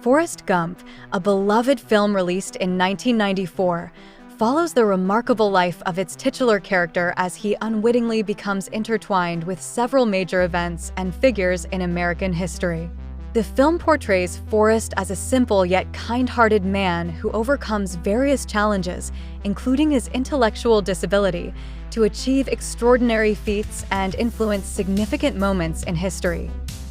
Forrest Gump, a beloved film released in 1994, follows the remarkable life of its titular character as he unwittingly becomes intertwined with several major events and figures in American history. The film portrays Forrest as a simple yet kind-hearted man who overcomes various challenges, including his intellectual disability, to achieve extraordinary feats and influence significant moments in history.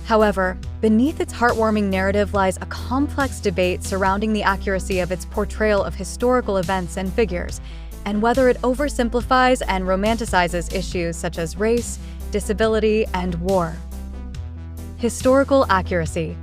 However, beneath its heartwarming narrative lies a complex debate surrounding the accuracy of its portrayal of historical events and figures, and whether it oversimplifies and romanticizes issues such as race, disability, and war. Historical accuracy.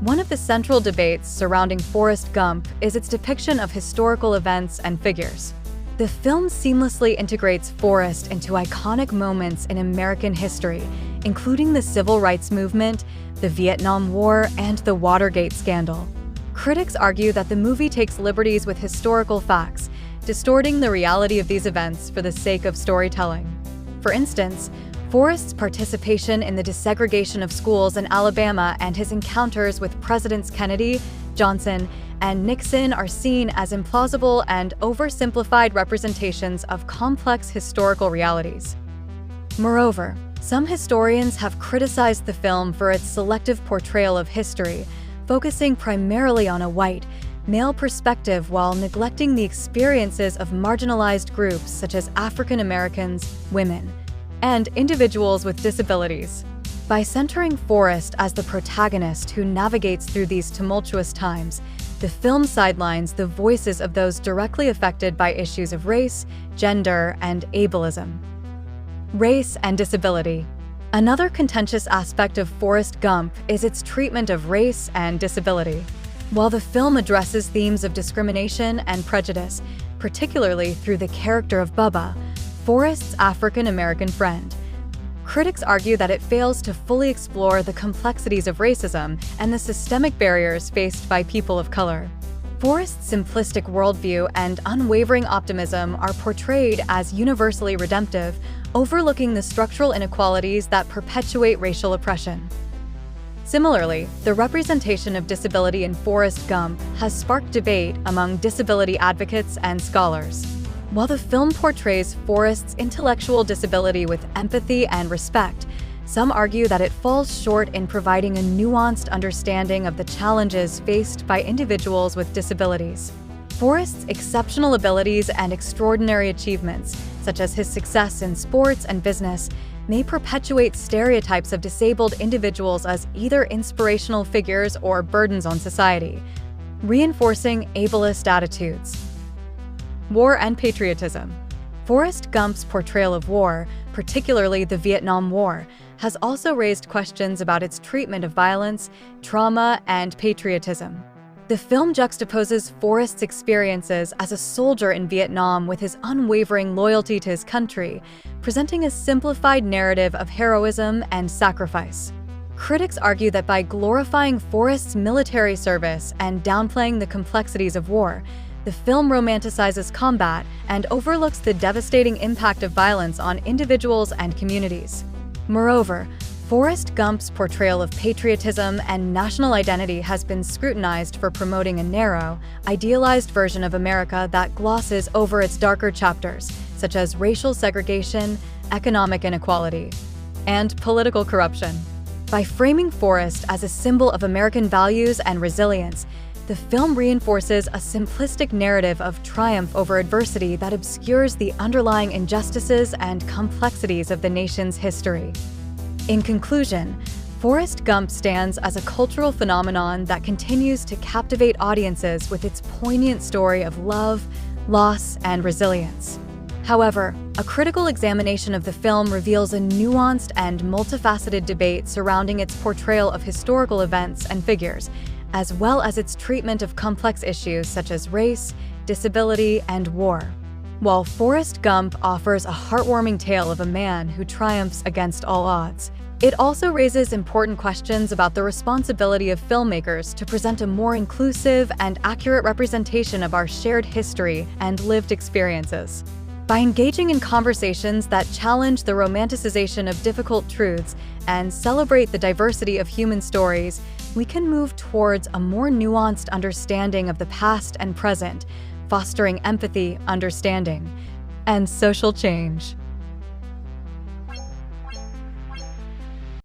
One of the central debates surrounding Forrest Gump is its depiction of historical events and figures. The film seamlessly integrates Forrest into iconic moments in American history, including the Civil Rights Movement, the Vietnam War, and the Watergate scandal. Critics argue that the movie takes liberties with historical facts, distorting the reality of these events for the sake of storytelling. For instance, Forrest's participation in the desegregation of schools in Alabama and his encounters with Presidents Kennedy, Johnson, and Nixon are seen as implausible and oversimplified representations of complex historical realities. Moreover, some historians have criticized the film for its selective portrayal of history, focusing primarily on a white, male perspective while neglecting the experiences of marginalized groups such as African Americans, women, and individuals with disabilities. By centering Forrest as the protagonist who navigates through these tumultuous times, the film sidelines the voices of those directly affected by issues of race, gender, and ableism. Race and disability. Another contentious aspect of Forrest Gump is its treatment of race and disability. While the film addresses themes of discrimination and prejudice, particularly through the character of Bubba, Forrest's African-American friend, critics argue that it fails to fully explore the complexities of racism and the systemic barriers faced by people of color. Forrest's simplistic worldview and unwavering optimism are portrayed as universally redemptive, overlooking the structural inequalities that perpetuate racial oppression. Similarly, the representation of disability in Forrest Gump has sparked debate among disability advocates and scholars. While the film portrays Forrest's intellectual disability with empathy and respect, some argue that it falls short in providing a nuanced understanding of the challenges faced by individuals with disabilities. Forrest's exceptional abilities and extraordinary achievements, such as his success in sports and business, may perpetuate stereotypes of disabled individuals as either inspirational figures or burdens on society, reinforcing ableist attitudes. War and patriotism. Forrest Gump's portrayal of war, particularly the Vietnam War, has also raised questions about its treatment of violence, trauma, and patriotism. The film juxtaposes Forrest's experiences as a soldier in Vietnam with his unwavering loyalty to his country, presenting a simplified narrative of heroism and sacrifice. Critics argue that by glorifying Forrest's military service and downplaying the complexities of war, the film romanticizes combat and overlooks the devastating impact of violence on individuals and communities. Moreover, Forrest Gump's portrayal of patriotism and national identity has been scrutinized for promoting a narrow, idealized version of America that glosses over its darker chapters, such as racial segregation, economic inequality, and political corruption. By framing Forrest as a symbol of American values and resilience, the film reinforces a simplistic narrative of triumph over adversity that obscures the underlying injustices and complexities of the nation's history. In conclusion, Forrest Gump stands as a cultural phenomenon that continues to captivate audiences with its poignant story of love, loss, and resilience. However, a critical examination of the film reveals a nuanced and multifaceted debate surrounding its portrayal of historical events and figures, as well as its treatment of complex issues such as race, disability, and war. While Forrest Gump offers a heartwarming tale of a man who triumphs against all odds, it also raises important questions about the responsibility of filmmakers to present a more inclusive and accurate representation of our shared history and lived experiences. By engaging in conversations that challenge the romanticization of difficult truths and celebrate the diversity of human stories, we can move towards a more nuanced understanding of the past and present, fostering empathy, understanding, and social change.